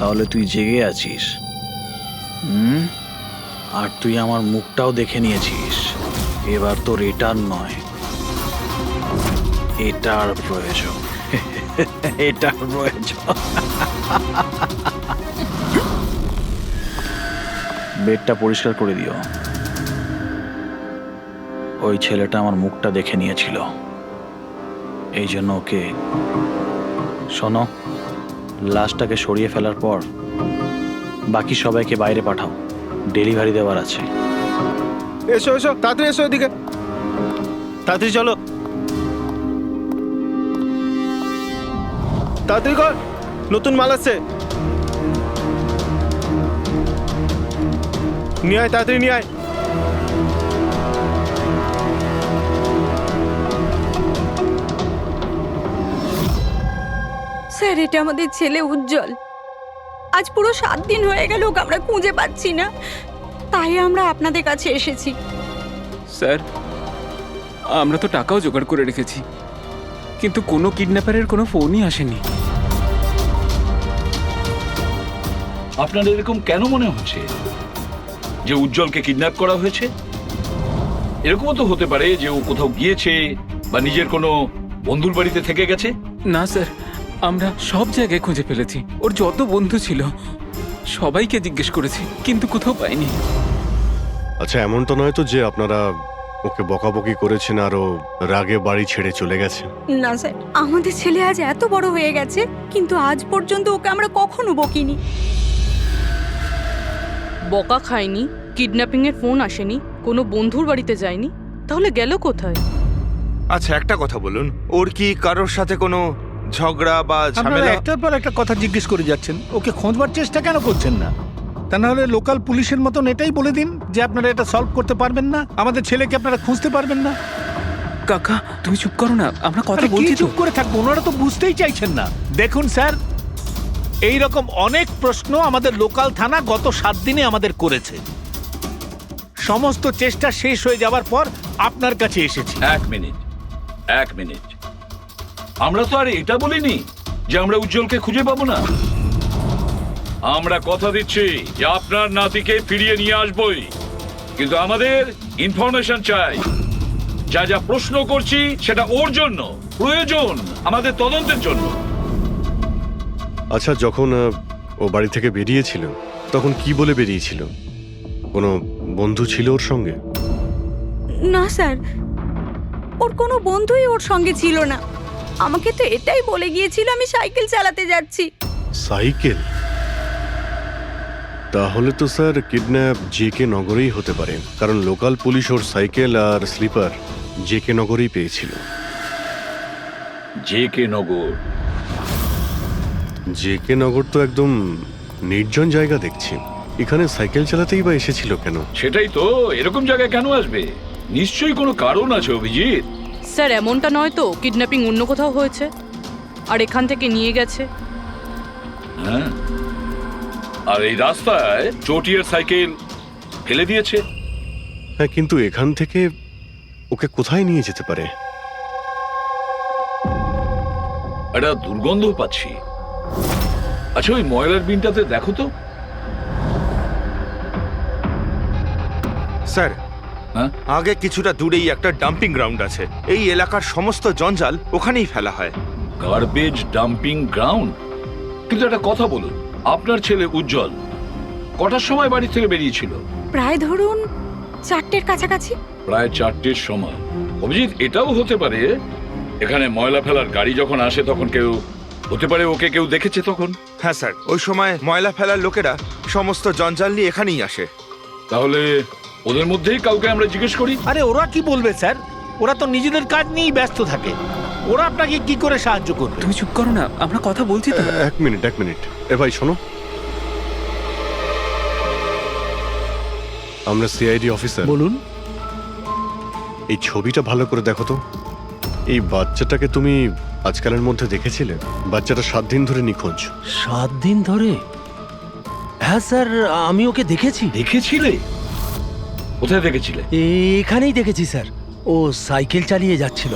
তাহলে তুই জেগে আছিস। আর তুই আমার মুখটাও দেখে নিয়েছিস। এবার তোর এটার নয়, এটার প্রয়োজন। এটার প্রয়োজন। বেডটা পরিষ্কার করে দিও। ওই ছেলেটা আমার মুখটা দেখে নিয়েছিল, এই জন্য ওকে। শোনো, লাশটাকে সরিয়ে ফেলার পর বাকি সবাইকে বাইরে পাঠাও, ডেলিভারি দেওয়ার আছে। এসো এসো, তাড়াতাড়ি এসো এদিকে, তাড়াতাড়ি চলো, তাড়াতাড়ি কর, নতুন মাল আসছে। নিয়ে আয়, তাড়াতাড়ি নিয়ে আয়। স্যার, এটা আমাদের ছেলে উজ্জ্বল। আজ পুরো 7 দিন হয়ে গেল ওকে আমরা খুঁজে পাচ্ছি না, তাই আমরা আপনাদের কাছে এসেছি। স্যার, আমরা তো টাকাও জোগাড় করে রেখেছি, কিন্তু কোনো কিডন্যাপারের কোনো ফোনই আসেনি। আপনার এরকম কেন মনে হচ্ছে যে উজ্জ্বলকে কিডন্যাপ করা হয়েছে? এরকমও তো হতে পারে যে ও কোথাও গিয়েছে বা নিজের কোনো বন্ধুর বাড়িতে থেকে গেছে। না স্যার, আমরা সব জায়গায় খুঁজে ফেলেছি। ওর যত বন্ধু ছিল সবাইকে জিজ্ঞেস করেছি, কিন্তু কোথাও পাইনি। আচ্ছা, এমন তো নয় তো যে আপনারা ওকে বকাবকি করেছেন আর ও রাগে বাড়ি ছেড়ে চলে গেছে? না স্যার, আমাদের ছেলে আজ এত বড় হয়ে গেছে, কিন্তু আজ পর্যন্ত ওকে আমরা কখনো বকিনি। বকা খায়নি, কিডন্যাপিং এর ফোন আসেনি, কোনো বন্ধুর বাড়িতে যায়নি, তাহলে গেল কোথায়? আচ্ছা, একটা কথা বলুন, ওর কি কারোর সাথে কোনো ঝগড়া বা আপনারা ঝামেলা? একটার পর একটা কথা জিজ্ঞেস করে যাচ্ছেন, ওকে খোঁজবার চেষ্টা কেন করছেন না? তা না হলে লোকাল পুলিশের মতন এটাই বলে দিন যে আপনারা এটা সলভ করতে পারবেন না, আমাদের ছেলেকে আপনারা খুঁজতে পারবেন না। কাকা, তুমি চুপ করো না, আমরা কথা আরে কি বলছি তো। চুপ করে থাকবো? ওনারা তো বুঝতেই চাইছেন না। দেখুন স্যার, এই রকম অনেক প্রশ্ন আমাদের লোকাল থানা গত 7 দিনে আমাদের করেছে। সমস্ত চেষ্টা শেষ হয়ে যাওয়ার পর আপনার কাছে এসেছি। এক মিনিট, আমরা তো আর এটা বলিনি যে আমরা উজ্জ্বলকে খুঁজে পাবো না। আমরা কথা দিচ্ছি যে আপনার নাতিকে ফিরিয়ে নিয়ে আসবই, কিন্তু আমাদের ইনফরমেশন চাই। যা যা প্রশ্ন করছি সেটা ওর জন্য প্রয়োজন, আমাদের তদন্তের জন্য। আচ্ছা, যখন ও বাড়ি থেকে বেরিয়েছিল তখন কি বলে বেরিয়েছিল? কোনো বন্ধু ছিল ওর সঙ্গে? না স্যার, ওর কোনো বন্ধুই ওর সঙ্গে ছিল না। আমাকে তো এটাই বলে গিয়েছিল আমি সাইকেল চালাতে যাচ্ছি। সাইকেল? তাহলে তো স্যার কিডন্যাপ জেকে নগরেই হতে পারে, কারণ লোকাল পুলিশ ওর সাইকেল আর স্লিপার জেকে নগরেই পেয়েছিল। জেকে নগর? জেকে নগর তো একদম নির্জন জায়গা দেখছি, এখানে সাইকেল চালাতেই বা এসেছিল কেন? সেটাই তো, এরকম জায়গায় কেন আসবে? নিশ্চয়ই কোনো কারণ আছে অভিজিৎ। স্যার, এমনটা নয় তো কিডন্যাপিং অন্য কোথাও হয়েছে আর এখান থেকে নিয়ে গেছে? হ্যাঁ, আর এই রাস্তায় চটিয়ার সাইকেল ফেলে দিয়েছে। হ্যাঁ, কিন্তু এখান থেকে ওকে কোথায় নিয়ে যেতে পারে? একটা দুর্গন্ধ পাচ্ছি। আচ্ছা, ওই ময়লার বিনটাতে দেখো তো। স্যার, হ্যাঁ, আগে কিছুটা দূরেই একটা ডাম্পিং গ্রাউন্ড আছে। এই এলাকার সমস্ত জঞ্জাল ওখানেই ফেলা হয়। Garbage dumping ground? কিন্তু একটা কথা বলুন, আপনার ছেলে উজ্জ্বল কটার সময় বাড়ি থেকে বেরিয়েছিল? প্রায় ধরুন 4টের কাছাকাছি। প্রায় 4টের সময়। অভিজিৎ, এটাও হতে পারে এখানে ময়লা ফেলার গাড়ি যখন আসে তখন কেউ, হতে পারে ওকে কেউ দেখেছে তখন। হ্যাঁ স্যার, ওই সময় ময়লা ফেলার লোকেরা সমস্ত জঞ্জাল নিয়ে এখানেই আসে। তাহলে ওদের মধ্যেই কাউকে আমরা জিজ্ঞেস করি। আরে ওরা কি বলবে স্যার? ওরা তো নিজেদের কাজ নিয়েই ব্যস্ত থাকে, ওরা আপনাকে কি করে সাহায্য করবে? তুমি চুপ করো না, আমরা কথা বলছি তো। এক মিনিট। এ ভাই শোনো, আমরা সিআইডি অফিসার। বলুন। এই ছবিটা ভালো করে দেখো তো। এই বাচ্চাটাকে তুমি আজকালের মধ্যে দেখেছিলে? বাচ্চাটা 7 দিন ধরে নিখোঁজ। 7 দিন ধরে? হ্যাঁ স্যার, আমি ওকে দেখেছি। দেখেছিলে? কোথায় দেখেছিলে? এখানেই দেখেছি স্যার, ও সাইকেল চালিয়ে যাচ্ছিল।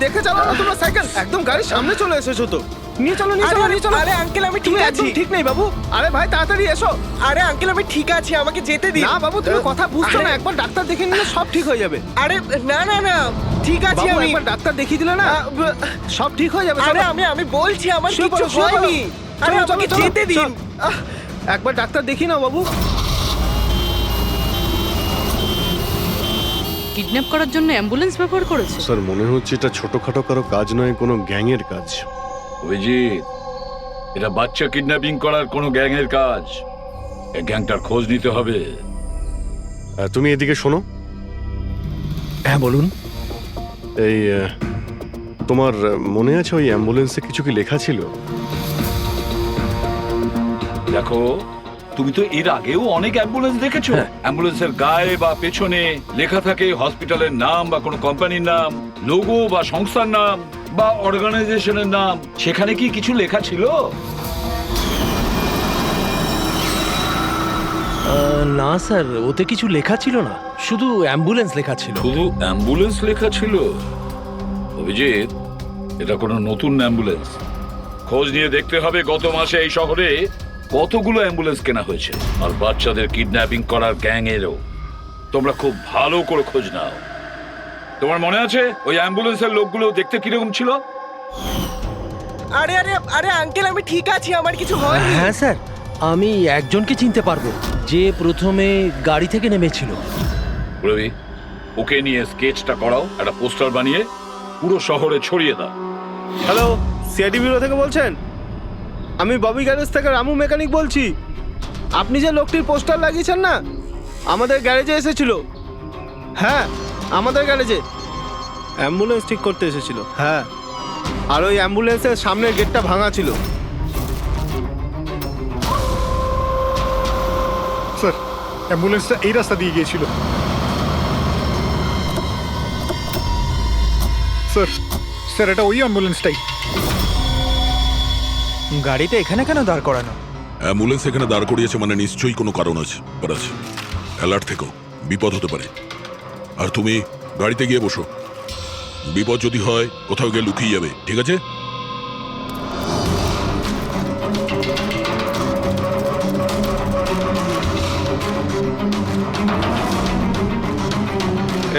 দেখে চালাও না তোমরা সাইকেল, একদম গাড়ির সামনে চলে এসেছো তো। নিয়ে চলো নিয়ে চলো নিয়ে চলো। আরে আঙ্কেল আমি ঠিক তুমি আছি। একদম ঠিক নেই বাবু। আরে ভাই তাড়াতাড়ি এসো। আরে আঙ্কেল আমি ঠিক আছি, আমাকে যেতে দিন। না বাবু তুমি কথা বুঝছো না, আরে- একবার ডাক্তার দেখে নিলে সব ঠিক হয়ে যাবে। আরে না না না ঠিক আছে বাবু আমি। একবার ডাক্তার দেখিয়ে দিলে না সব ঠিক হয়ে যাবে। আরে চলো। আমি বলছি আমার শুয়ে কিছু পড়ো, শুয়ে পড়ো। হয়নি। আরে চলো, আমাকে চলো, যেতে দিন। চলো। একবার ডাক্তার দেখি নাও বাবু। কিডন্যাপ করার জন্য অ্যাম্বুলেন্স ব্যবহার করেছে? স্যার মনে হচ্ছে এটা ছোটখাটো কারো কাজ নয়, কোনো গ্যাংয়ের কাজ। অভিজিৎ, এটা বাচ্চা কিডন্যাপিং করার কোনো গ্যাংয়ের কাজ। এই গ্যাংটার খোঁজ নিতে হবে। তুমি এদিকে শোনো। হ্যাঁ বলুন। এই তোমার মনে আছে ওই অ্যাম্বুলেন্সে কিছু কি লেখা ছিল? দেখো, তুমি তো এর আগেও অনেক অ্যাম্বুলেন্স দেখেছো। অ্যাম্বুলেন্সের গায়ে বা পেছনে লেখা থাকে হসপিটালের নাম বা কোনো কোম্পানির নাম, লোগো বা সংস্থার নাম বা অর্গানাইজেশনের নাম। সেখানে কি কিছু লেখা ছিল? না স্যার, ওতে কিছু লেখা ছিল না, শুধু অ্যাম্বুলেন্স লেখা ছিল। শুধু অ্যাম্বুলেন্স লেখা ছিল? অভিজিৎ, এটা কোনো নতুন অ্যাম্বুলেন্স। খোঁজ নিয়ে দেখতে হবে গত মাসে এই শহরে কতগুলো অ্যাম্বুলেন্স কেনা হয়েছে। আর বাচ্চাদের কিডন্যাপিং করার গ্যাংয়েরও। তোমরা খুব ভালো করে খোঁজ নাও। তোমার মনে আছে ওই অ্যাম্বুলেন্সের লোকগুলো দেখতে কিরকম ছিল? আরে আরে আরে আঙ্কেল আমি ঠিক আছি, আমার কিছু হয়নি। হ্যাঁ স্যার, আমি একজনকে চিনতে পারবো, যে প্রথমে গাড়ি থেকে নেমেছিল। রবি, ওকে নিয়ে স্কেচটা করাও, একটা পোস্টার বানিয়ে পুরো শহরে ছড়িয়ে দাও। হ্যালো, সিআইডি ব্যুরো থেকে বলছেন? আমি ববি গ্যারেজ থেকে রামু মেকানিক বলছি। আপনি যে লোকটির পোস্টার লাগিয়েছেন না, আমাদের গ্যারেজে এসেছিল। হ্যাঁ, আমাদের গ্যারেজে অ্যাম্বুলেন্স ঠিক করতে এসেছিল। হ্যাঁ, আর ওই অ্যাম্বুলেন্সের সামনের গেটটা ভাঙা ছিল। স্যার, অ্যাম্বুলেন্সটা এই রাস্তা দিয়ে গিয়েছিল। স্যার স্যার এটা ওই অ্যাম্বুলেন্সটাই। গাড়িটা এখানে কেন দাঁড় করানো? অ্যাম্বুলেন্স এখানে দাঁড় করিয়েছে মানে নিশ্চয়ই কোনো কারণ আছে। অ্যালার্ট থেকো, বিপদ হতে পারে। আর তুমি গাড়িতে গিয়ে বসো, বিপদ যদি হয় কোথাও গিয়ে লুকিয়ে যাবে, ঠিক আছে?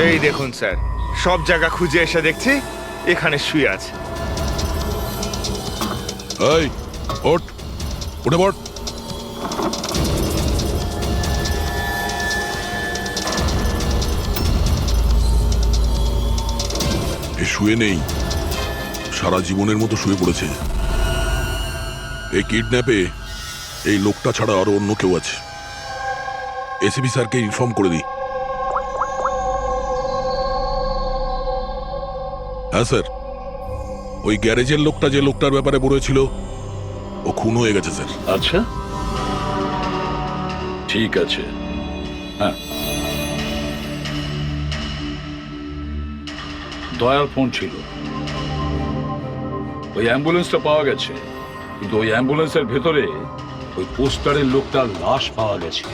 এই দেখুন স্যার, সব জায়গা খুঁজে এসে দেখছি এখানে শুয়ে আছে। এই ওঠ, উঠে পড়। এ শুয়ে নেই, সারা জীবনের মতো শুয়ে পড়েছে। এই কিডন্যাপে এই লোকটা ছাড়া আরো অন্য কেউ আছে। এসিপি স্যারকে ইনফর্ম করে দিই। হ্যাঁ স্যার, ওই গ্যারেজের লোকটা যে লোকটার ব্যাপারে বলেছিল ও খুন হয়ে গেছে স্যার। আচ্ছা, ঠিক আছে। হ্যাঁ, দয়ার ফোন ছিল। ওই অ্যাম্বুলেন্সটা পাওয়া গেছে, কিন্তু ওই অ্যাম্বুলেন্সের ভেতরে ওই পোস্টারের লোকটার লাশ পাওয়া গেছে।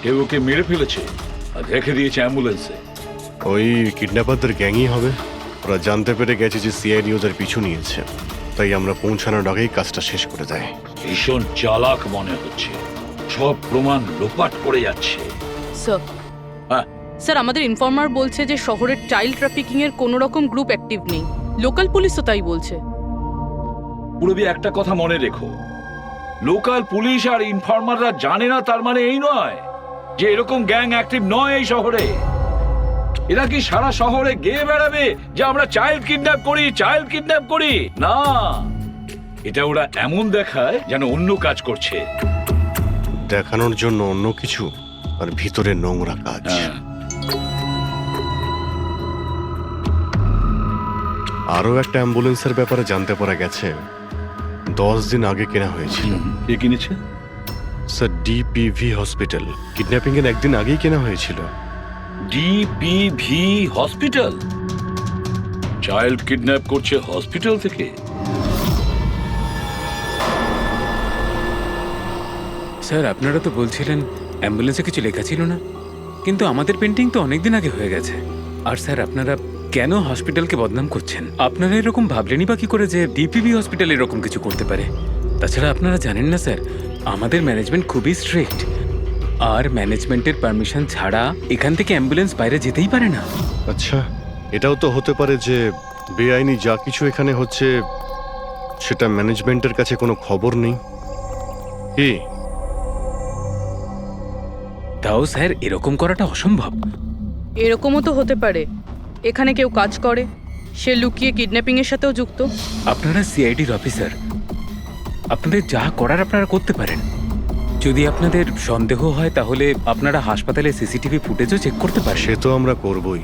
কেউ ওকে মেরে ফেলেছে আর রেখে দিয়েছে অ্যাম্বুলেন্সে। ওই কিডন্যাপারদের গ্যাংই হবে। ওরা জানতে পেরে গেছে যে সিআইডি ওদের পিছু নিয়েছে, তাই আমরা পৌঁছানোর আগেই কাজটা শেষ করে দেয়। ভীষণ চালাক মনে হচ্ছে, সব প্রমাণ লোপাট করে যাচ্ছে। স্যার, হ্যাঁ, স্যার আমাদের ইনফর্মার বলছে যে শহরের চাইল্ড ট্রাফিকিং এর কোনো রকম গ্রুপ অ্যাক্টিভ নেই। লোকাল পুলিশও তাই বলছে। পুরবি একটা কথা মনে রেখো, লোকাল পুলিশ আর ইনফর্মাররা জানে না তার মানে এই নয় যে এরকম গ্যাং অ্যাক্টিভ নয় এই শহরে। এরা কি সারা শহরে গেয়ে বেড়াবে যে আমরা চাইল্ড কিডন্যাপ করি, চাইল্ড কিডন্যাপ করি? না, এটা ওরা এমন দেখায় যেন অন্য কাজ করছে। দেখানোর জন্য অন্য কিছু, আর ভিতরে নোংরা কাজ। হ্যাঁ, আরও একটা অ্যাম্বুলেন্সের ব্যাপারে জানতে পারা গেছে 10 দিন আগে কেনা হয়েছিল। কে কিনেছে? Sir, ডিপিভি hospital. কিডন্যাপিং এর একদিন আগেই কেনা হয়েছিল। ডিপিভি হসপিটাল? চাইল্ড কিডন্যাপ করছে হসপিটাল থেকে? স্যার আপনারা তো বলছিলেন অ্যাম্বুলেন্সে কিছু লেখা ছিল না, কিন্তু আমাদের পেন্টিং তো অনেকদিন আগে হয়ে গেছে। আর স্যার আপনারা কেন হসপিটালকে বদনাম করছেন? আপনারা এরকম ভাবলেনই বা কি করে যে ডিপিবি হসপিটাল এরকম কিছু করতে পারে? তাছাড়া আপনারা জানেন না স্যার, আমাদের ম্যানেজমেন্ট খুবই স্ট্রিক্ট, আর ম্যানেজমেন্টের পারমিশন ছাড়া এখান থেকে অ্যাম্বুলেন্স বাইরে যেতেই পারে না। আচ্ছা, এটাও তো হতে পারে যে বেআইনি যা কিছু এখানে হচ্ছে সেটা ম্যানেজমেন্টের কাছে কোনো খবর নেই। কি? তাও স্যার এরকম করাটা অসম্ভব। এরকমও তো হতে পারে এখানে কেউ কাজ করে, সে লুকিয়ে কিডন্যাপিং এর সাথেও যুক্ত। আপনারা সিআইডির অফিসার, আপনাদের যা করার আপনারা করতে পারেন। যদি আপনাদের সন্দেহ হয় তাহলে আপনারা হাসপাতালে সিসিটিভি ফুটেজও চেক করতে পারেন। সে তো আমরা করবই।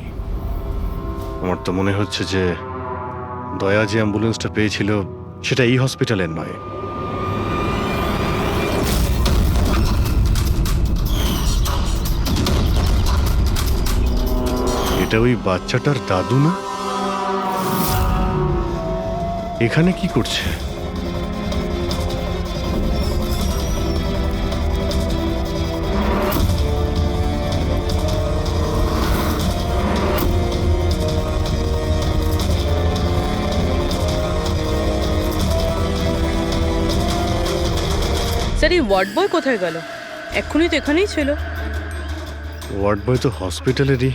আমার তো মনে হচ্ছে যে দয়া যে অ্যাম্বুলেন্সটা পেয়েছিল সেটা এই হসপিটালের নয়। এটা ওই বাচ্চাটার দাদু না? এখানে কি করছে? স্যার এই ওয়ার্ড বয় কোথায় গেল? এক্ষুনি তো এখানেই ছিল। ওয়ার্ড বয় তো হসপিটালেরই,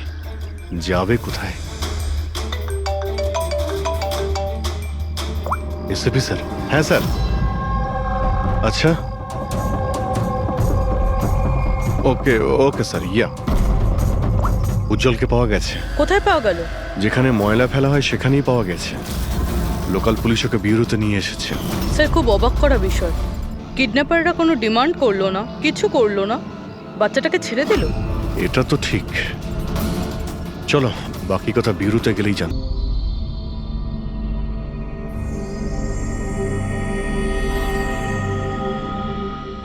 যাবে কোথায়? SP sir? হ্যাঁ স্যার। আচ্ছা, ওকে ওকে স্যার। ইয়া, উজ্জ্বলকে পাওয়া গেছে। কোথায় পাওয়া গেল? যেখানে ময়লা ফেলা হয় সেখানেই পাওয়া গেছে। লোকাল পুলিশ ওকে ব্যুরোতে নিয়ে এসেছে। স্যার খুব অবাক করা বিষয়, কিডন্যাপাররা কোনো ডিমান্ড করলো না, কিছু করলো না, বাচ্চাটাকে ছেড়ে দিল। এটা তো ঠিক। চলো, বাকি কথা ব্যুরোতে গেলেই জান।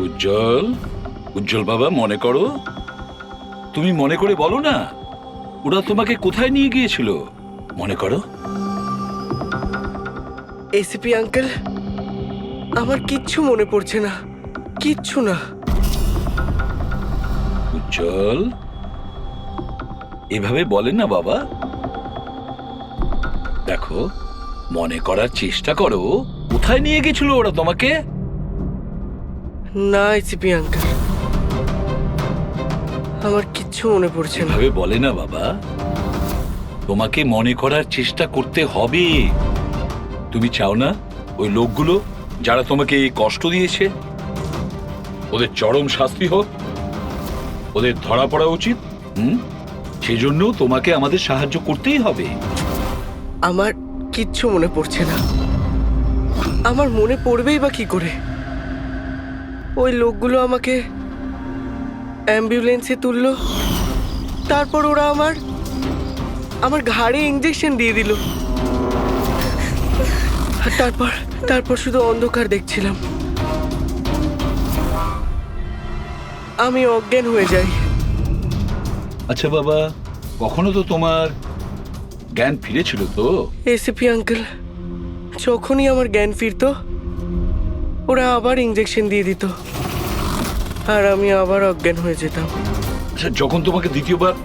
উজ্জ্বল, উজ্জ্বল বাবা, মনে করো, তুমি মনে করে বলো না, ওরা তোমাকে কোথায় নিয়ে গিয়েছিল? মনে করো। এসিপি আঙ্কেল, আমার কিচ্ছু মনে পড়ছে না, কিচ্ছু না। উজ্জ্বল, এভাবে বলেন না বাবা। দেখো, মনে করার চেষ্টা করো, কোথায় নিয়ে গেছিল ওরা তোমাকে? না এসিপি আঙ্কেল, আমার কিচ্ছু মনে পড়ছে না। এভাবে বলে না বাবা, তোমাকে মনে করার চেষ্টা করতে হবে। তুমি চাও না ওই লোকগুলো যারা তোমাকে এই কষ্ট দিয়েছে ওদের চরম শাস্তি হোক, ওদের ধরা পড়া উচিত? সেজন্য তোমাকে আমাদের সাহায্য করতেই হবে। আমার কিচ্ছু মনে পড়ছে না। আমার মনে পড়বেই বা কি করে? ওই লোকগুলো আমাকে অ্যাম্বুলেন্সে তুললো, তারপর ওরা আমার ঘাড়ে ইঞ্জেকশন দিয়ে দিল, আর তারপর শুধু অন্ধকার দেখছিলাম। আমি অজ্ঞান হয়ে যাই। আচ্ছা বাবা, কখনো তো তোমার জ্ঞান ফিরেছিল তো? এসিপি আঙ্কেল, যখনই আমার জ্ঞান ফিরতো ওরা আবার ইঞ্জেকশন দিয়ে দিত, আর আমি আবার অজ্ঞান হয়ে যেতাম। আচ্ছা, যখন তোমাকে দ্বিতীয়বার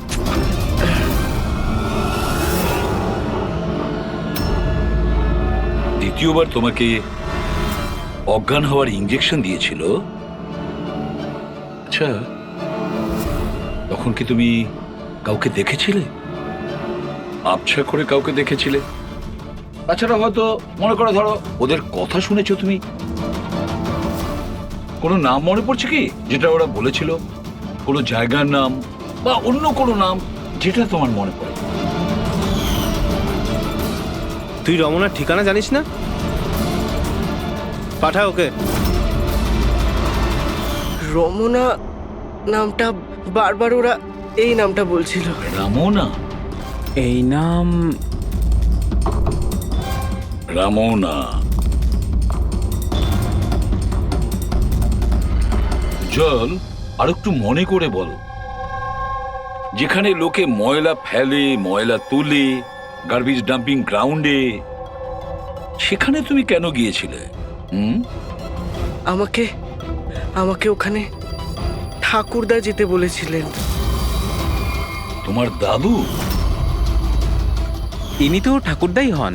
তোমাকে অজ্ঞান হওয়ার ইঞ্জেকশন দিয়েছিল, আচ্ছা তখন কি তুমি কাউকে দেখেছিলে? আবছা করে কাউকে দেখেছিলে? তাছাড়া হয়তো মনে করো, ধরো ওদের কথা শুনেছো তুমি, কোনো নাম মনে পড়ছে কি যেটা ওরা বলেছিল? কোনো জায়গার নাম বা অন্য কোনো নাম যেটা তোমার মনে পড়ে? তুই রমনার ঠিকানা জানিস না? পাঠা ওকে। রমনা নামটা বারবার ওরা এই নামটা বলছিল। রামনা? এই নাম রামনা। জল, আর একটু মনে করে বল, যেখানে লোকে ময়লা ফেলে, ময়লা তুলে, গার্বেজ ডাম্পিং গ্রাউন্ডে, সেখানে তুমি কেন গিয়েছিলে? আমাকে ওখানে ঠাকুরদা যেতে বলেছিলেন। তোমার দাদু? ইনি তো ঠাকুরদাই হন,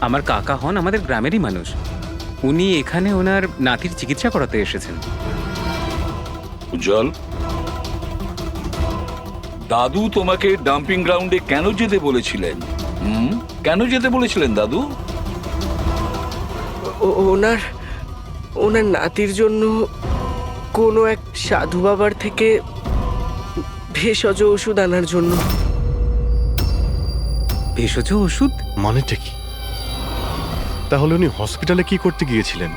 আমার কাকা হন, আমাদের গ্রামেরই মানুষ। উনি এখানে ওনার নাতির চিকিৎসা করাতে এসেছেন। উজ্জ্বল, দাদু তোমাকে ডাম্পিং গ্রাউন্ডে কেন যেতে বলেছিলেন? কেন যেতে বলেছিলেন দাদু? ওনার ওনার নাতির জন্য কোনো এক সাধু বাবার থেকে ভেষজ ওষুধ আনার জন্য। ভেষজ ওষুধ মানেটা কি? তাহলে উনি হসপিটালে কি করতে গিয়েছিলেন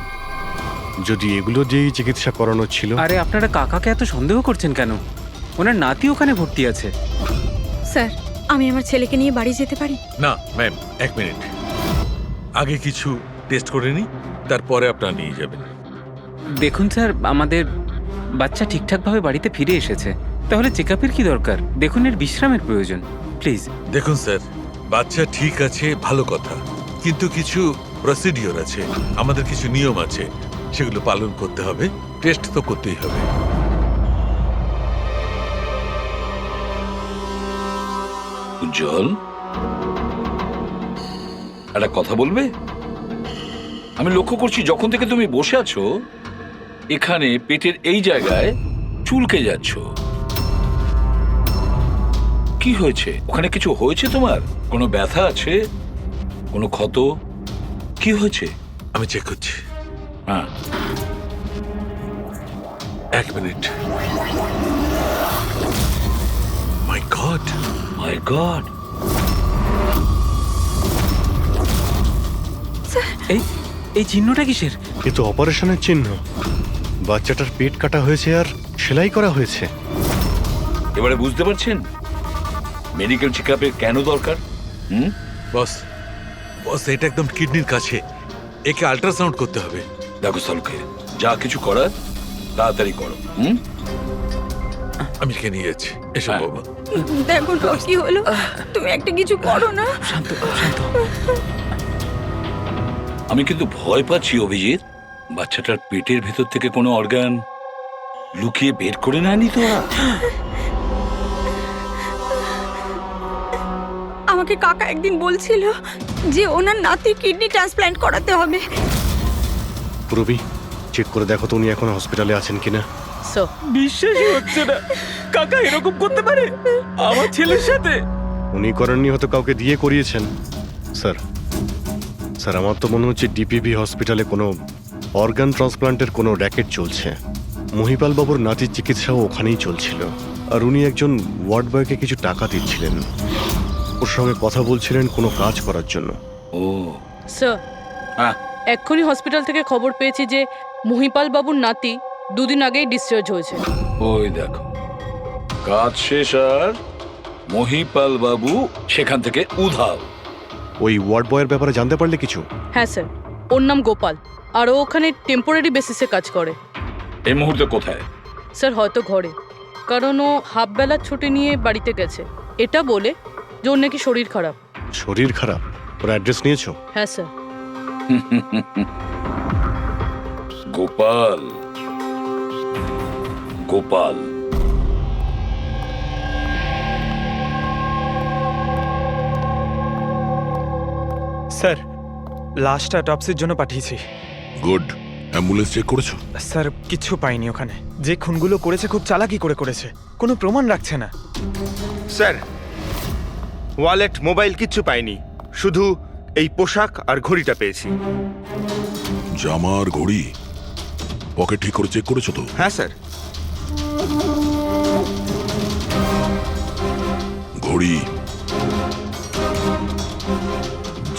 যদি এগুলো দিয়েই চিকিৎসা করানো ছিল? আরে আপনারা কাকাকে এত সন্দেহ করছেন কেন? ওনার নাতি ওখানে ভর্তি আছে। স্যার, আমি আমার ছেলেকে নিয়ে বাড়ি যেতে পারি? না ম্যাম, 1 মিনিট। আগে কিছু টেস্ট করে নিই, তারপরে আপনারা নিয়ে যাবেন। দেখুন স্যার, আমাদের বাচ্চা ঠিকঠাকভাবে বাড়িতে ফিরে এসেছে, তাহলে চেক আপের কি দরকার? দেখুন, এর বিশ্রামের প্রয়োজন, প্লিজ। দেখুন স্যার, বাচ্চা ঠিক আছে, ভালো কথা, কিন্তু কিছু প্রসিডিওর আছে, আমাদের কিছু নিয়ম আছে, সেগুলো পালন করতে হবে। টেস্ট তো করতেই হবে। উজ্জ্বল, একটা কথা বলবে? আমি লক্ষ্য করছি যখন থেকে তুমি বসে আছো এখানে পেটের এই জায়গায় চুলকে যাচ্ছ। কি হয়েছে? ওখানে কিছু হয়েছে তোমার? কোনো ব্যথা আছে? কোনো ক্ষত? কি হয়েছে? আমি চেক করছি। হ্যাঁ, 1 মিনিট। মাই গড, মাই গড। এই চিহ্নটা কিসের? এ তো অপারেশনের চিহ্ন। বাচ্চাটার পেট কাটা হয়েছে আর সেলাই করা হয়েছে। এবারে বুঝতে পারছেন মেডিকেল চেকআপের কেন দরকার? বস, বস, এটা একদম কিডনির কাছে, একে আল্ট্রাসাউন্ড করতে হবে। দেখো সালুকে, যা কিছু করার তাড়াতাড়ি করো। আমি একে নিয়ে যাচ্ছি। এসো বাবা। দেখো না কি হলো, তুমি একটা কিছু করো না। শান্ত, শান্ত। আমি কিন্তু ভয় পাচ্ছি অভিজিৎ, বাচ্চাটার পেটের ভেতর থেকে কোনো অর্গান লুকিয়ে বের করে নেয়নি তো? আমাকে কাকা একদিন বলছিল যে ওনার নাতির কিডনি ট্রান্সপ্ল্যান্ট করাতে হবে। পুরবি, চেক করে দেখো তো উনি এখন হসপিটালে আছেন কিনা। স্যার, বিশ্বাসই হচ্ছে না, কাকা এরকম করতে পারে আমার ছেলের সাথে। উনি করেননি, হয়তো কাউকে দিয়ে করিয়েছেন। স্যার, স্যার, আমার তো মনে হচ্ছে ডিপিবি হসপিটালে কোনো অর্গান ট্রান্সপ্লান্টের কোনো র্যাকেট চলছে। মহিপাল বাবুর নাতির চিকিৎসাও ওখানেই চলছিল, আর উনি একজন ওয়ার্ড বয়কে কিছু টাকা দিচ্ছিলেন, ওর সঙ্গে কথা বলছিলেন কোনো কাজ করার জন্য। ও স্যার, হ্যাঁ, এক্ষুনি হসপিটাল থেকে খবর পেয়েছি যে মহিপাল বাবুর নাতি 2 দিন আগেই ডিসচার্জ হয়েছে। ওই দেখো, কাজ শেষ আর মহিপাল বাবু সেখান থেকে উধাও। ওই ওয়ার্ড বয়ের ব্যাপারে জানতে পারলে কিছু? হ্যাঁ স্যার, ওর নাম গোপাল, আর ও ওখানে টেম্পোরারি বেসিসে কাজ করে। এই মুহূর্তে কোথায়? স্যার, হয়তো ঘরে, কারণ ও হাফ বেলার ছুটি নিয়ে বাড়িতে গেছে, এটা বলে যে ওর নাকি শরীর খারাপ। শরীর খারাপ? ওর অ্যাড্রেস নিয়েছো? হ্যাঁ sir. Gopal, Gopal, sir, last অটপসির জন্য পাঠিয়েছি। গুড। অ্যাম্বুলেন্স চেক করেছো? স্যার, কিছু পাইনি ওখানে। যে খুনগুলো করেছে খুব চালাকি করে করেছে, কোনো প্রমাণ রাখছে না। স্যার, ওয়ালেট, মোবাইল কিচ্ছু পাইনি, শুধু এই পোশাক আর ঘড়িটা পেয়েছি। জামা আর ঘড়ি পকেট ঠিক করে চেক করেছো তো? হ্যাঁ স্যার। ঘড়ি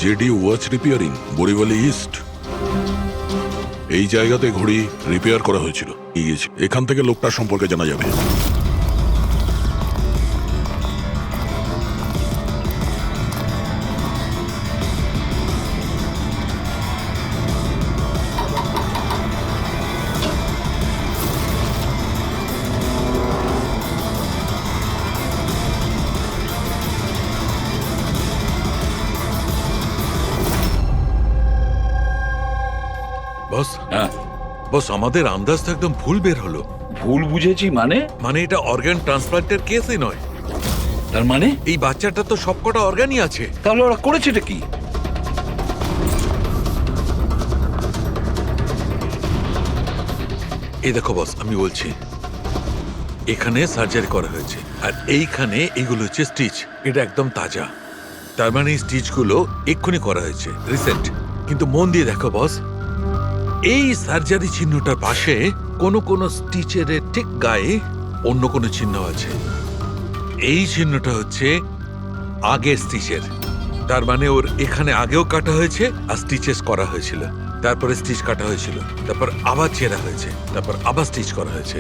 JD watch repairing, Borivali east, এই জায়গাতে ঘড়ি রিপেয়ার করা হয়েছিল। এখান থেকে লোকটার সম্পর্কে জানা যাবে। বস, হ্যাঁ বস, আমাদের আন্দাজ তো একদম ভুল বের হলো। ভুল বুঝেছি মানে? মানে এটা অর্গান ট্রান্সপ্লান্টের কেসই নয়। তার মানে এই বাচ্চাটা তো সবকটা অর্গানই আছে। তাহলে ওরা করেছেটা কি? এই দেখো বস, আমি বলছি, এখানে সার্জারি করা হয়েছে আর এইখানে এইগুলো হচ্ছে স্টিচ। এটা একদম তাজা, তার মানে এই স্টিচগুলো এক্ষুনি করা হয়েছে, রিসেন্ট। কিন্তু মন দিয়ে দেখো বস, এই সার্জারি চিহ্নটার পাশে কোনো কোনো স্টিচের ঠিক গায়ে অন্য কোনো চিহ্ন আছে। এই চিহ্নটা হচ্ছে আগের স্টিচের, তার মানে ওর এখানে আগেও কাটা হয়েছে আর স্টিচেস করা হয়েছিল, তারপরে স্টিচ কাটা হয়েছিল, তারপর আবার চেরা হয়েছে, তারপর আবার স্টিচ করা হয়েছে,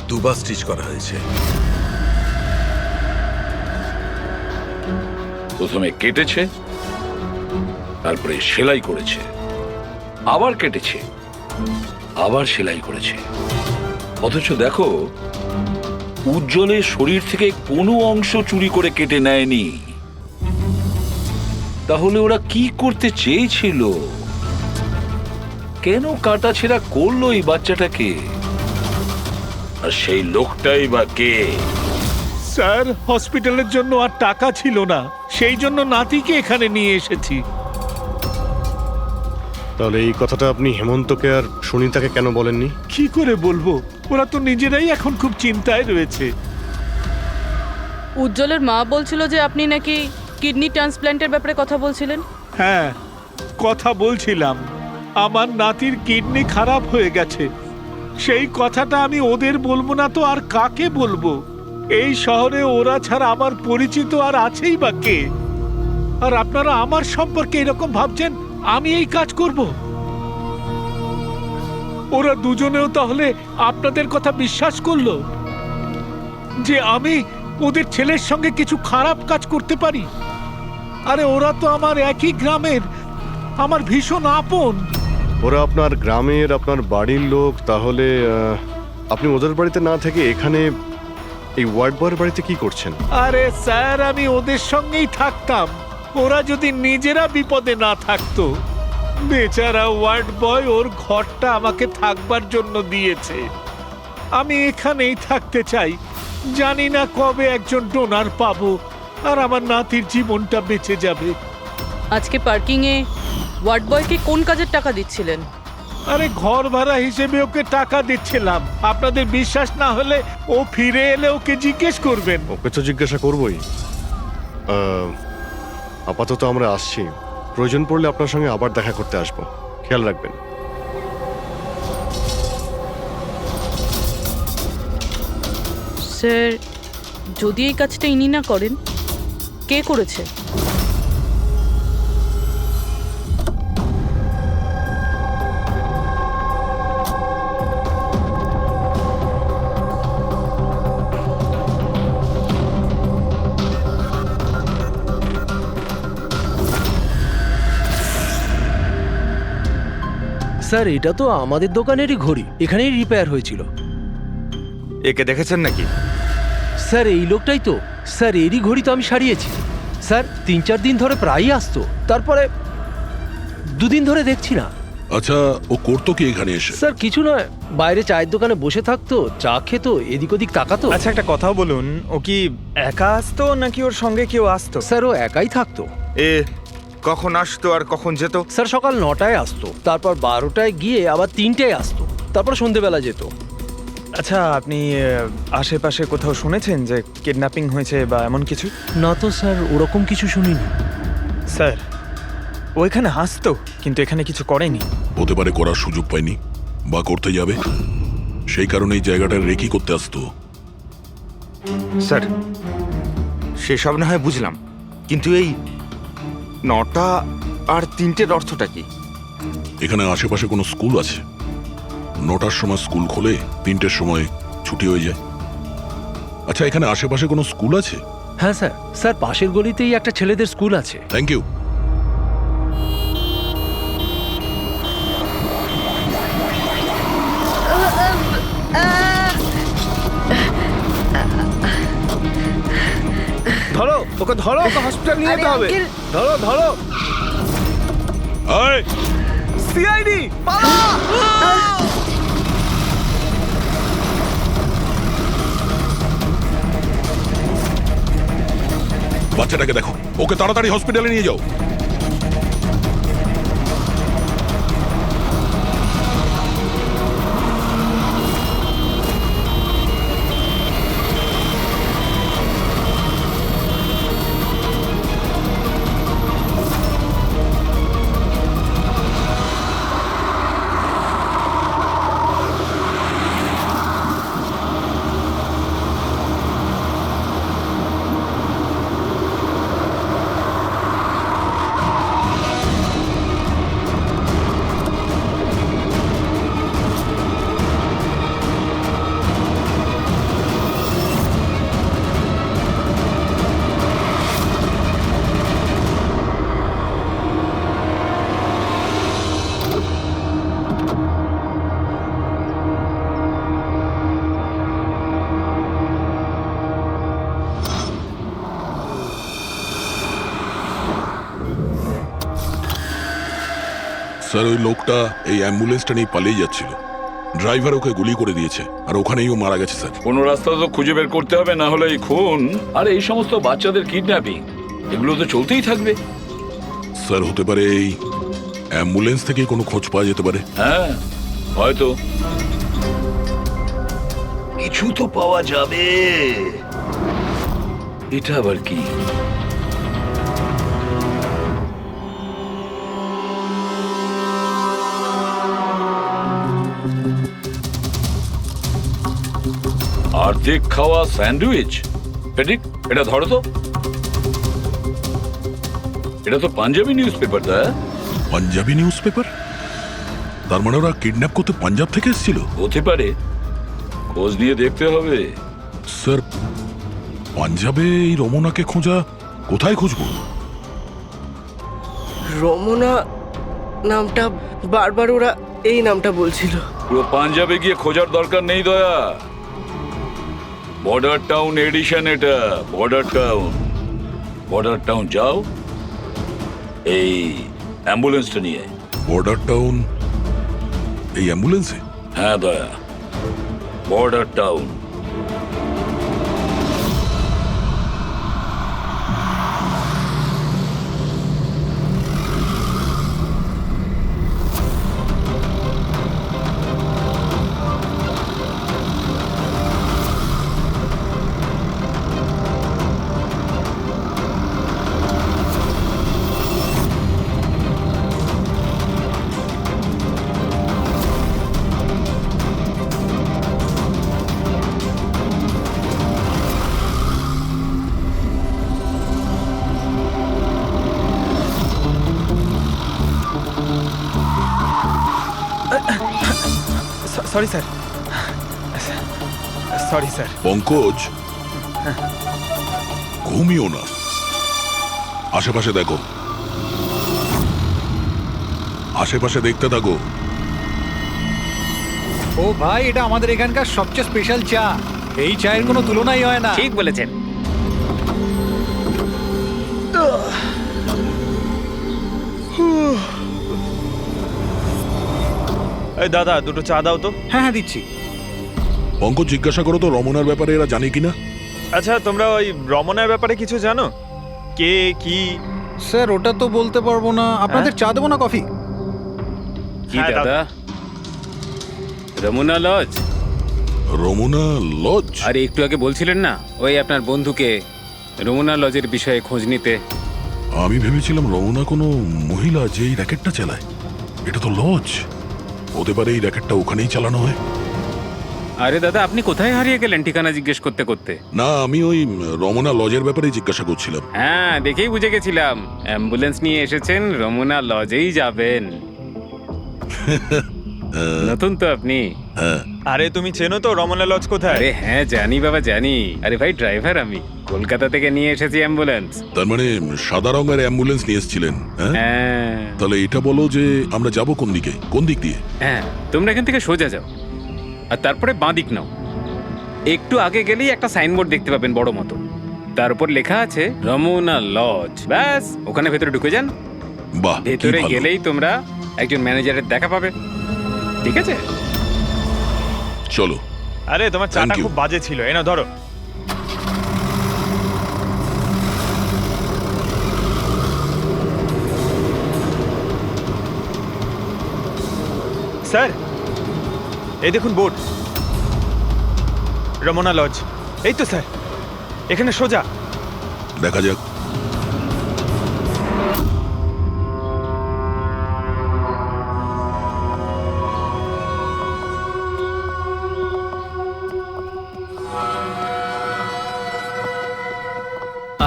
দুবার স্টিচ করা হয়েছে। প্রথমে কেটেছে, তারপরে সেলাই করেছে, আবার কেটেছে, আবার সেলাই করেছে। অথচ দেখো, উজ্জ্বলের শরীর থেকে কোনো অংশ চুরি করে কেটে নেয়নি। তাহলে ওরা কি করতে চেয়েছিল? কেন কাটাছেঁড়া করলো এই বাচ্চাটাকে? আর সেই লোকটাই বা কে? স্যার, হসপিটালের জন্য আর টাকা ছিল না, সেই জন্য নাতিকে এখানে নিয়ে এসেছি। তাহলে এই কথাটা আপনি হেমন্তকে আর সুনিতাকে কেন বলেননি? কি করে বলবো, ওরা তো নিজেরাই এখন খুব চিন্তায় রয়েছে। উজ্জ্বলের মা বলছিল যে আপনি নাকি কিডনি ট্রান্সপ্ল্যান্টের ব্যাপারে কথা বলছিলেন। হ্যাঁ, কথা বলছিলাম। আমার নাতির কিডনি খারাপ হয়ে গেছে, সেই কথাটা আমি ওদের বলবো না তো আর কাকে বলবো? এই শহরে ওরা ছাড়া আমার পরিচিত আর আছেই বা কে? আর আপনারা আমার সম্পর্কে এরকম ভাবছেন আমি এই কাজ করব? ওরা দুজনেও তাহলে আপনাদের কথা বিশ্বাস করলো যে আমি ওদের ছেলের সঙ্গে কিছু খারাপ কাজ করতে পারি? আরে ওরা তো আমার একই গ্রামের, আমার ভীষণ আপন। ওরা আপনার গ্রামের, আপনার বাড়ির লোক, তাহলে আপনি ওদের বাড়িতে না থেকে এখানে এই ওয়ার্ড বয়ের বাড়িতে কি করছেন? আরে স্যার, আমি ওদের সঙ্গেই থাকতাম, ওরা যদি নিজেরা বিপদে না থাকতো। বেচারা ওয়ার্ড বয় ওর ঘরটা আমাকে থাকবার জন্য দিয়েছে। আমি এখানেই থাকতে চাই, জানি না কবে একজন ডোনার পাবো আর আমার নাতির জীবনটা বেঁচে যাবে। আজকে পার্কিংয়ে ওয়ার্ড বয়কে কোন কাজের টাকা দিচ্ছিলেন? আরে ঘর ভাড়া হিসেবে ওকে টাকা দিচ্ছিলাম। আপনাদের বিশ্বাস না হলে ও ফিরে এলে ওকে জিজ্ঞেস করবেন। ওকে তো জিজ্ঞাসা করবই। আপাতত আমরা আসছি, প্রয়োজন পড়লে আপনার সঙ্গে আবার দেখা করতে আসবো, খেয়াল রাখবেন। স্যার, যদি এই কাজটা ইনি না করেন, কে করেছে? স্যার, এটা তো আমাদের দোকানেরই ঘড়ি, এখানেই রিপেয়ার হয়েছিল। একে দেখেছেন নাকি? স্যার, এই লোকটাই তো। স্যার, এরই ঘড়ি তো আমি সারিয়েছি। স্যার, 3-4 দিন ধরে প্রায়ই আসতো, তারপরে 2 দিন ধরে দেখছি না। আচ্ছা, ও করতো কি এখানে এসে? স্যার, কিছু নয়, বাইরে চায়ের দোকানে বসে থাকতো, চা খেত, এদিক ওদিক তাকাতো। আচ্ছা, একটা কথাও বলুন, ও কি একা আসতো নাকি ওর সঙ্গে কেউ আসতো? স্যার, ও একাই থাকতো। এ কখন আসতো আর কখন যেত? স্যার, সকাল 9টায় আসতো, তারপর 12টায় গিয়ে আবার 3টায় আসতো, তারপর সন্ধেবেলা যেত। আচ্ছা, আপনি আশেপাশে কোথাও শুনেছেন যে কিডন্যাপিং হয়েছে বা এমন কিছু? না তো স্যার, ওরকম কিছু শুনিনি। স্যার, ও এখানে আসতো কিন্তু এখানে কিছু করেনি। হতে পারে করার সুযোগ পায়নি বা করতে যাবে, সেই কারণে এই জায়গাটা রেকি করতে আসতো। স্যার, সেসব না হয় বুঝলাম, কিন্তু এই 9টা আর 3টের অর্থটা কি? এখানে আশেপাশে কোনো স্কুল আছে? 9টার সময় স্কুল খোলে, 3টের সময় ছুটি হয়ে যায়। আচ্ছা, এখানে আশেপাশে কোনো স্কুল আছে? হ্যাঁ স্যার, স্যার পাশের গলিতেই একটা ছেলেদের স্কুল আছে। Thank you. ধরো ওকে, ধরো ওকে, হসপিটাল নিয়ে যেতে হবে। ধরো ধরো। সিআইডি বাচ্চাটাকে দেখো, ওকে তাড়াতাড়ি হসপিটালে নিয়ে যাও। স্যার, ওই লোকটা এই অ্যাম্বুলেন্সটা নিয়ে পালিয়ে যাচ্ছিল। ড্রাইভার ওকে গুলি করে দিয়েছে, আর ওখানেই ও মারা গেছে স্যার। কোনো রাস্তা তো খুঁজে বের করতে হবে, না হলে এই খুন আর এই সমস্ত বাচ্চাদের কিডন্যাপিং এগুলো তো চলতেই থাকবে। স্যার, হতে পারে এই অ্যাম্বুলেন্স থেকে কোনো খোঁজ পাওয়া যেতে পারে। হ্যাঁ, হয়তো কিছু তো পাওয়া যাবে। এটা আবার কি? অর্ধেক খাওয়া স্যান্ডউইচ। পেডিক, এটা ধরো তো। এটা তো Punjabi newspaper. Punjabi newspaper? তার মানে ওরা কিডন্যাপ করতে পাঞ্জাব থেকে এসেছিল? হতে পারে, খোঁজ নিয়ে দেখতে হবে। স্যার, পাঞ্জাবে এই রমনাকে খোঁজা, কোথায় খুঁজবো? রমনা নামটা বারবার ওরা এই নামটা বলছিল। পুরো পাঞ্জাবে গিয়ে খোঁজার দরকার নেই দয়া। বর্ডার টাউন এডিশন এটা, বর্ডার টাউন। বর্ডার টাউন যাও, এই অ্যাম্বুলেন্সটা নিয়ে। বর্ডার টাউন এই অ্যাম্বুলেন্সে? হ্যাঁ Daya, border town. Sorry sir, sorry sir. Pankaj, ঘুমিও না, আশেপাশে দেখো, আশেপাশে দেখতে থাকো। ও ভাই, এটা আমাদের এখানকার সবচেয়ে স্পেশাল চা। এই চায়ের কোনো তুলনাই হয় না। ঠিক বলেছেন। এই দাদা, দুটো চা দাও তো। হ্যাঁ হ্যাঁ, দিচ্ছি। পঙ্কজ, জিজ্ঞাসা করো তো রমনার ব্যাপারে এরা জানে কিনা। আচ্ছা, তোমরা ওই রমনার ব্যাপারে কিছু জানো? কে কি? স্যার, ওটা তো বলতে পারবো না। আপনাদের চা দেবো না কফি? কি দাদা? রমনা লজ? রমনা লজ? আরে একটু আগে বলছিলেন না ওই আপনার বন্ধুকে রমনা লজের বিষয়ে খোঁজ নিতে। আমি ভেবেছিলাম রমনা কোনো মহিলা যে এই র্যাকেটটা চালায়। এটা তো লজ, হতে পারে এই র্যাকেটটা ওখানেই চালানো হয়। আরে দাদা, আপনি কোথায় হারিয়ে গেলেন ঠিকানা জিজ্ঞেস করতে করতে? না, আমি ওই রমনা লজের ব্যাপারেই জিজ্ঞাসা করছিলাম। হ্যাঁ, দেখেই বুঝে গেছিলাম অ্যাম্বুলেন্স নিয়ে এসেছেন, রমনা লজেই যাবেন। নতুন তো আপনি? আরে তুমি চেনো তো রমনা লজ কোথায়? আরে হ্যাঁ, জানি বাবা, জানি। আরে ভাই, ড্রাইভার আমি, কলকাতা থেকে নিয়ে এসেছি অ্যাম্বুলেন্স। তার মানে সাদা রঙের অ্যাম্বুলেন্স নিয়ে এসেছিলেন? হ্যাঁ। তাহলে এটা বলো যে আমরা যাব কোন দিকে, কোন দিক দিয়ে? হ্যাঁ, তোমরা এখান থেকে সোজা যাও, আর তারপরে বাঁ দিক নাও। একটু আগে গেলেই একটা সাইনবোর্ড দেখতে পাবেন বড় মতো, তার উপর লেখা আছে রমনা লজ। ব্যাস, ওখানে ভেতরে ঢুকে যান। বাহ, ভেতরে গেলেই তোমরা একজন ম্যানেজারের দেখা পাবে। ঠিক আছে, চলো। আরে তোমার চাটা খুব বাজে ছিল, এনা ধরো। স্যার এই দেখুন বোর্ড, রমনা লজ। এই তো স্যার, এখানে সোজা। দেখা যাক।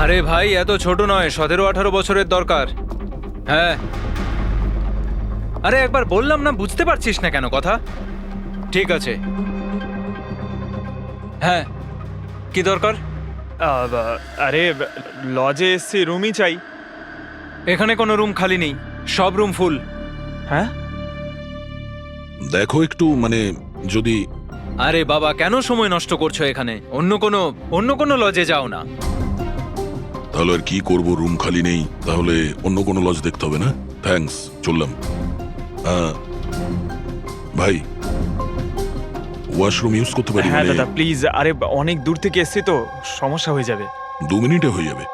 আরে ভাই এত ছোট নয়, 17-18 বছরের দরকার। হ্যাঁ, আরে একবার বললাম না, বুঝতে পারছিস না কেন কথা? ঠিক আছে, হ্যাঁ কি দরকার? আরে লজে এসছি, রুমই চাই। এখানে কোনো রুম খালি নেই, সব রুম ফুল। হ্যাঁ দেখো একটু মানে যদি আরে বাবা কেন সময় নষ্ট করছো এখানে? অন্য কোনো লজে যাও না। তাহলে আর কি করব, রুম খালি নেই, তাহলে অন্য কোনো লজ দেখতে হবে না? থ্যাঙ্কস, চললাম। ভাই ওয়াশরুম ইউজ করতে পারি? হ্যাঁ মানে দাদা প্লিজ, আরে অনেক দূর থেকে এসছি তো, সমস্যা হয়ে যাবে। 2 মিনিটে হয়ে যাবে।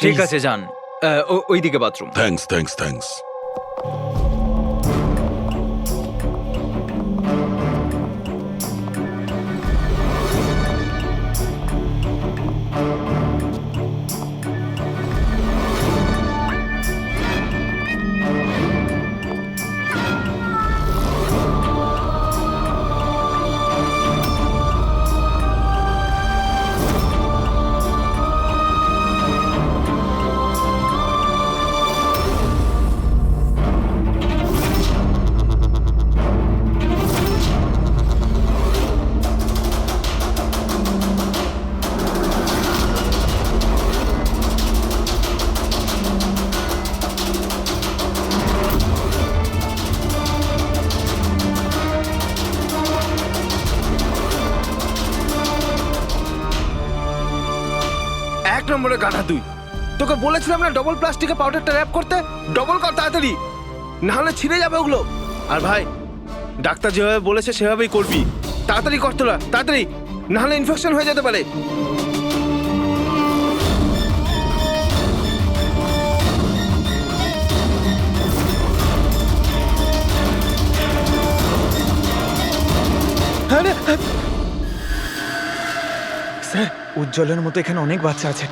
ঠিক আছে যান, ওইদিকে বাথরুম। Thanks thanks thanks. এক নম্বরে গাধা তুই। তোকে বলেছিলাম না ডবল প্লাস্টিকের পাউডারটা র্যাপ করতে, ডবল কর তাড়াতাড়ি, না হলে ছিঁড়ে যাবে ওগুলো। আর ভাই ডাক্তার যেভাবে বলেছে সেভাবেই করবি, তাড়াতাড়ি কর তোরা, তাড়াতাড়ি, না হলে ইনফেকশন হয়ে যেতে পারে। স্যার উজ্জ্বলের মতো এখানে অনেক বাচ্চা আছে,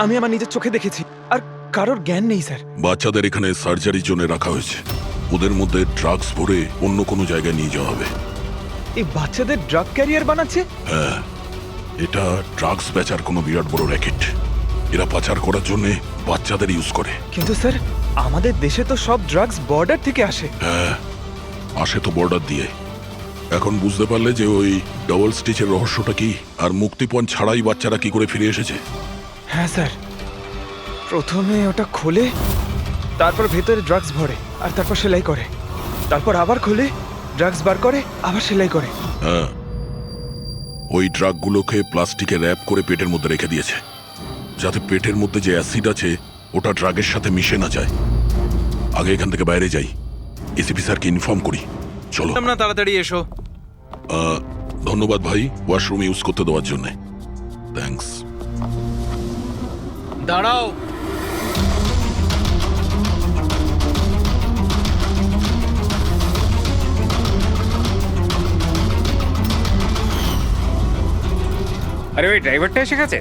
আমি আমার নিজের চোখে দেখেছি, আর কারোর জ্ঞান নেই স্যার। বাচ্চাদের এখানে সার্জারির জন্য রাখা হয়েছে, ওদের মধ্যে ড্রাগস ভরে অন্য কোনো জায়গায় নিয়ে যাওয়া হবে। এই বাচ্চাদের ড্রাগ ক্যারিয়ার বানাচ্ছে? হ্যাঁ, এটা ড্রাগস বেচার কোনো বিরাট বড় র্যাকেট। এরা পাচার করার জন্য বাচ্চাদের ইউজ করে। কিন্তু স্যার আমাদের দেশে তো সব ড্রাগস বর্ডার থেকে আসে। হ্যাঁ, আসে তো বর্ডার দিয়ে। এখন বুঝতে পারলে যে ওই ডবল স্টিচের রহস্যটা কি, আর মুক্তিপণ ছাড়াই বাচ্চারা কি করে ফিরে এসেছে? হ্যাঁ স্যার, প্রথমে ওটা খোলে, তারপর ভেতরে ড্রাগস ভরে, আর তারপর সেলাই করে, তারপর আবার খোলে, ড্রাগস বার করে, আবার সেলাই করে। হ্যাঁ, ওই ড্রাগগুলোকে প্লাস্টিকে র্যাপ করে পেটের মধ্যে রেখে দিয়েছে, যাতে পেটের মধ্যে যে অ্যাসিড আছে ওটা ড্রাগের সাথে মিশে না যায়। আগে এখান থেকে বাইরে যাই, এসিপি স্যারকে ইনফর্ম করি। চলো না, তাড়াতাড়ি এসো। ধন্যবাদ ভাই ওয়াশরুম ইউজ করতে দেওয়ার জন্য। থ্যাঙ্কস। দাঁড়াও, আরে ওই ড্রাইভারটা এসে গেছে।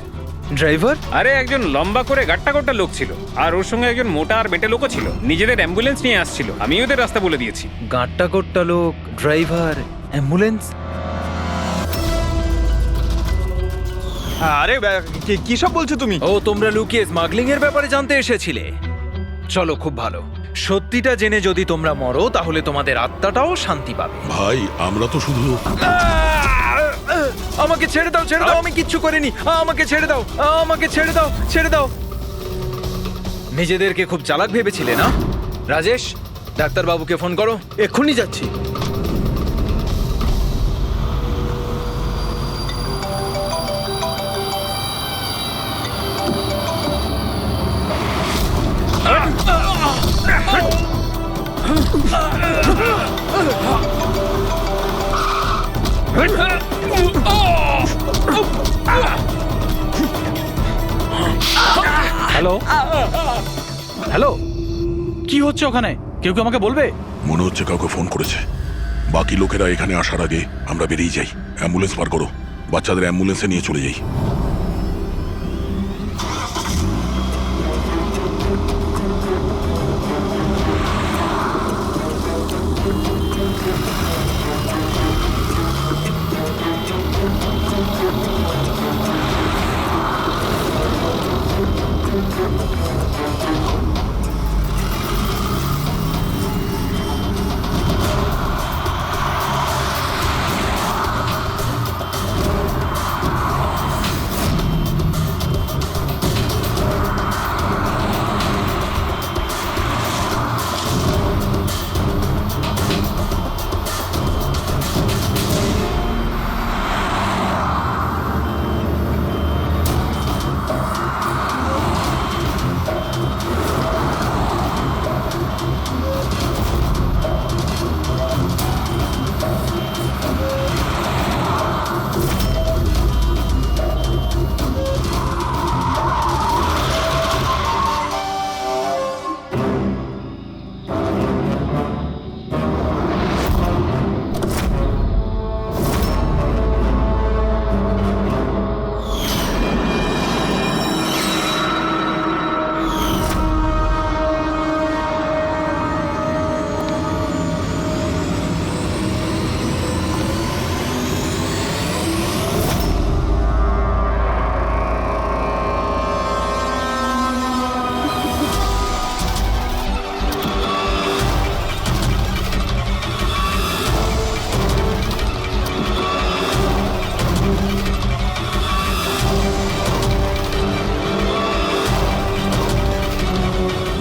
ড্রাইভার? আরে একজন লম্বা করে গাট্টা গোট্টা লোক ছিল, আর ওর সঙ্গে একজন মোটা আর বেটে লোকও ছিল। নিজেদের অ্যাম্বুলেন্স নিয়ে আসছিল, আমি ওদের রাস্তা বলে দিয়েছি। গাঁটটা কোট্টা লোক, ড্রাইভার, অ্যাম্বুলেন্স? আরে কি সব বলছো তুমি? ও, তোমরা লুকিয়ে স্মাগলিং এর ব্যাপারে জানতে এসেছিলে? চলো, খুব ভালো। সত্যিটা জেনে যদি তোমরা মরো তাহলে তোমাদের আত্মাটাও শান্তি পাবে। ভাই আমরা তো শুধু আমাকে ছেড়ে দাও, ছেড়ে দাও, আমি কিচ্ছু করিনি, আমাকে ছেড়ে দাও, আমাকে ছেড়ে দাও, ছেড়ে দাও। নিজেদেরকে খুব চালাক ভেবেছিলে না? রাজেশ, ডাক্তার বাবুকে ফোন করো। এক্ষুনি যাচ্ছি। হ্যালো হ্যালো, কি হচ্ছে ওখানে? কেউ কি আমাকে বলবে? মনে হচ্ছে কাউকে ফোন করেছে। বাকি লোকেরা এখানে আসার আগে আমরা বেরিয়ে যাই। অ্যাম্বুলেন্স পার করো, বাচ্চাদের অ্যাম্বুলেন্সে নিয়ে চলে যাই।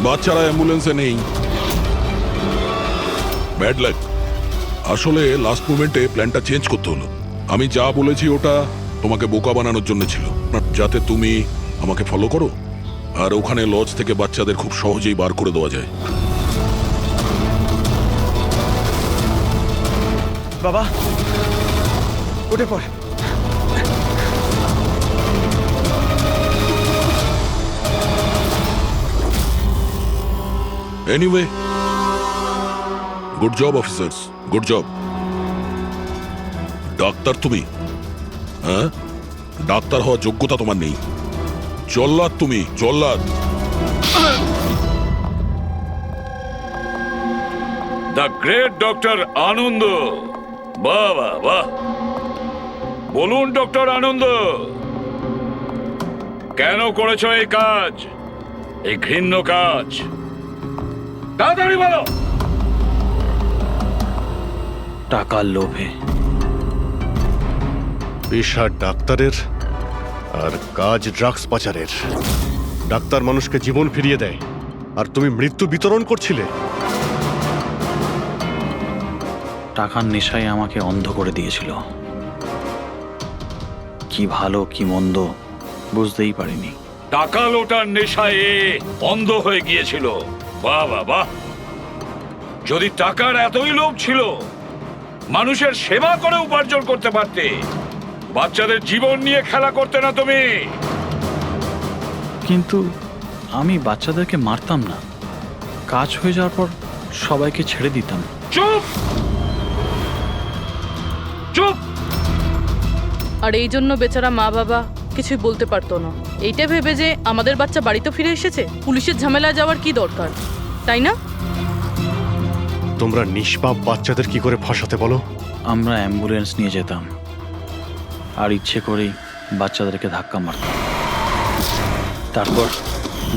বাচ্চারা অ্যাম্বুলেন্সে নেই। Bad luck. আসলে লাস্ট মোমেন্টে প্ল্যানটা চেঞ্জ করতে হলো। আমি যা বলেছি ওটা তোমাকে বোকা বানানোর জন্য ছিল, যাতে তুমি আমাকে ফলো করো আর ওখানে লজ থেকে বাচ্চাদের খুব সহজেই বার করে দেওয়া যায়। বাবা উঠে পড়। Anyway, good job officers, good job. Doctor তুমি? হ্যাঁ, ডাক্তার হওয়ার যোগ্যতা তোমার নেই। জল্লাদ তুমি, জল্লাদ। দ্য গ্রেট ডক্টর আনন্দ। বাহ বাহ বাহ। বলুন ডক্টর আনন্দ, কেন করেছো এই কাজ, এই ঘৃণ্য কাজ? তাড়াতাড়ি বলো। টাকার লোভে। পেশা ডাক্তারের আর কাজ ড্রাগস পাচারের। ডাক্তার মানুষকে জীবন ফিরিয়ে দেয় আর তুমি মৃত্যু বিতরণ করছিলে। টাকার নেশায় আমাকে অন্ধ করে দিয়েছিল। কি ভালো কি মন্দ বুঝতেই পারিনি। টাকা লোটার নেশায় অন্ধ হয়ে গিয়েছিল। বাহ বাহ বাহ। যদি টাকার এতই লোভ ছিল, মানুষের সেবা করে উপার্জন করতে পারতে। বাচ্চাদের জীবন নিয়ে খেলা করতে না তুমি। কিন্তু আমি বাচ্চাদেরকে মারতাম না, কাজ হয়ে যাওয়ার পর সবাইকে ছেড়ে দিতাম। চুপ চুপ। আর এই জন্য বেচারা মা বাবা কিছুই বলতে পারতো না। এইটা ভেবে যে আমাদের বাচ্চা বাড়িতে ফিরে এসেছে, পুলিশের ঝামেলায় যাওয়ার কি দরকার, তাই না? তোমরা নিষ্পাপ বাচ্চাদের কি করে ফাঁসাতে বলো? আমরা অ্যাম্বুলেন্স নিয়ে যেতাম আর ইচ্ছে করেই বাচ্চাদেরকে ধাক্কা মারতাম। তারপর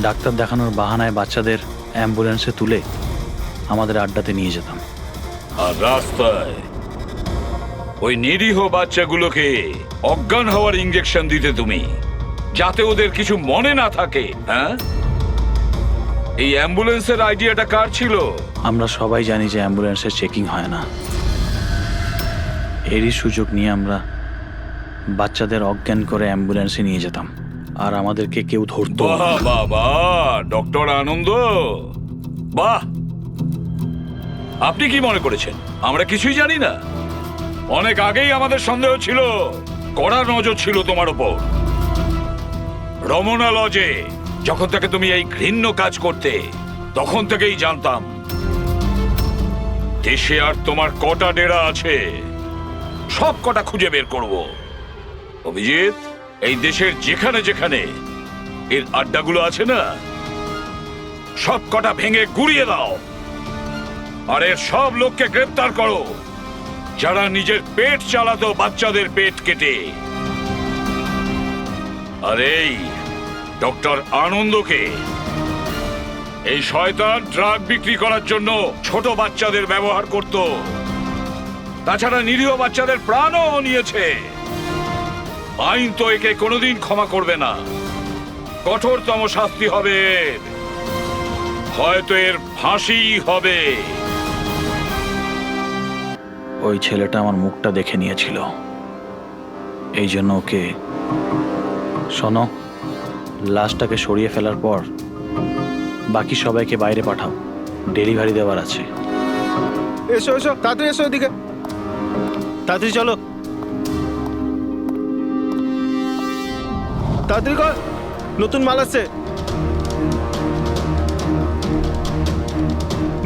ডাক্তার দেখানোর বাহানায় বাচ্চাদের অ্যাম্বুলেন্সে তুলে আমাদের আড্ডাতে নিয়ে যেতাম। আর রাস্তায় ওই নিরীহ বাচ্চাগুলোকে অজ্ঞান হওয়ার ইঞ্জেকশন দিতে তুমি, যাতে ওদের কিছু মনে না থাকে। হ্যাঁ, এই অ্যাম্বুলেন্সের আইডিয়াটা কার ছিল? আমরা সবাই জানি যে অ্যাম্বুলেন্সের চেকিং হয় না। এরই সুযোগ নিয়ে আমরা বাচ্চাদের অজ্ঞান করে অ্যাম্বুলেন্সে নিয়ে যেতাম আর আমাদেরকে কেউ ধরতো না। বাহ বাহ বাহ ডক্টর আনন্দ, বাহ। আপনি কি মনে করেছেন আমরা কিছুই জানি না? অনেক আগেই আমাদের সন্দেহ ছিল, কড়া নজর ছিল তোমার উপর। রমনা লজে যখন থেকে তুমি এই ঘৃণ্য কাজ করতে, তখন থেকেই জানতাম দেশে আর তোমার কটা ডেরা আছে সব কটা খুঁজে বের করব। অভিজিৎ, এই দেশের যেখানে যেখানে এর আড্ডাগুলো আছে না, সব কটা ভেঙে গুড়িয়ে দাও। আর এর সব লোককে গ্রেফতার করো যারা নিজের পেট চালাতো বাচ্চাদের পেট কেটে। আর এই ডক্টর আনন্দকে, এই শয়তান ড্রাগ বিক্রি করার জন্য ছোট বাচ্চাদের ব্যবহার করত, তাছাড়া নিরীহ বাচ্চাদের প্রাণও নিয়েছে। আইন তো একে কোনোদিন ক্ষমা করবে না, কঠোরতম শাস্তি হবে এর। হয়তো এর ফাঁসি হবে। ওই ছেলেটা আমার মুখটা দেখে নিয়েছিল, এই জন্য ওকে। শোনো, লাশটাকে সরিয়ে ফেলার পর বাকি সবাইকে বাইরে পাঠাও, ডেলিভারি দেওয়ার আছে। এসো এসো, তাড়াতাড়ি এসো এদিকে, তাড়াতাড়ি চলো, তাড়াতাড়ি কর, নতুন মাল আসছে।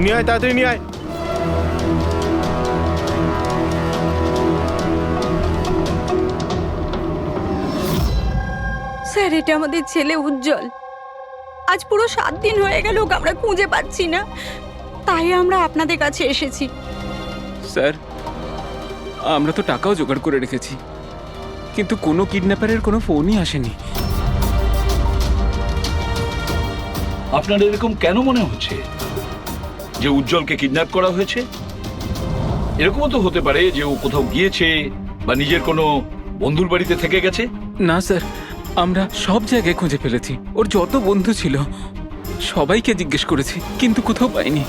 নিয়ে আয়, তাড়াতাড়ি নিয়ে আয়। স্যার, এটা আমাদের ছেলে উজ্জ্বল। আজ পুরো 7 দিন হয়ে গেল ওকে আমরা খুঁজে পাচ্ছি না, তাই আমরা আপনাদের কাছে এসেছি। স্যার, আমরা তো টাকাও জোগাড় করে রেখেছি, কিন্তু কোনো কিডন্যাপারের কোনো ফোনই আসেনি। আপনার এরকম কেন মনে হচ্ছে যে উজ্জ্বলকে কিডন্যাপ করা হয়েছে? এরকমও তো হতে পারে যে ও কোথাও গিয়েছে বা নিজের কোনো বন্ধুর বাড়িতে থেকে গেছে। না স্যার, আমরা সব জায়গায় খুঁজে ফেলেছি। ওর যত বন্ধু ছিল সবাইকে জিজ্ঞেস করেছি, কিন্তু কোথাও পাইনি।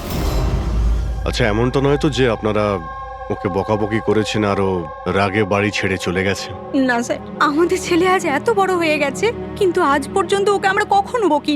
আচ্ছা, এমনটা নয় তো যে আপনারা ওকে বকাবকি করেছেন আর ও রাগে বাড়ি ছেড়ে চলে গেছে? না স্যার, আমাদের ছেলে আজ এত বড় হয়ে গেছে, কিন্তু আজ পর্যন্ত ওকে আমরা কখনো বকি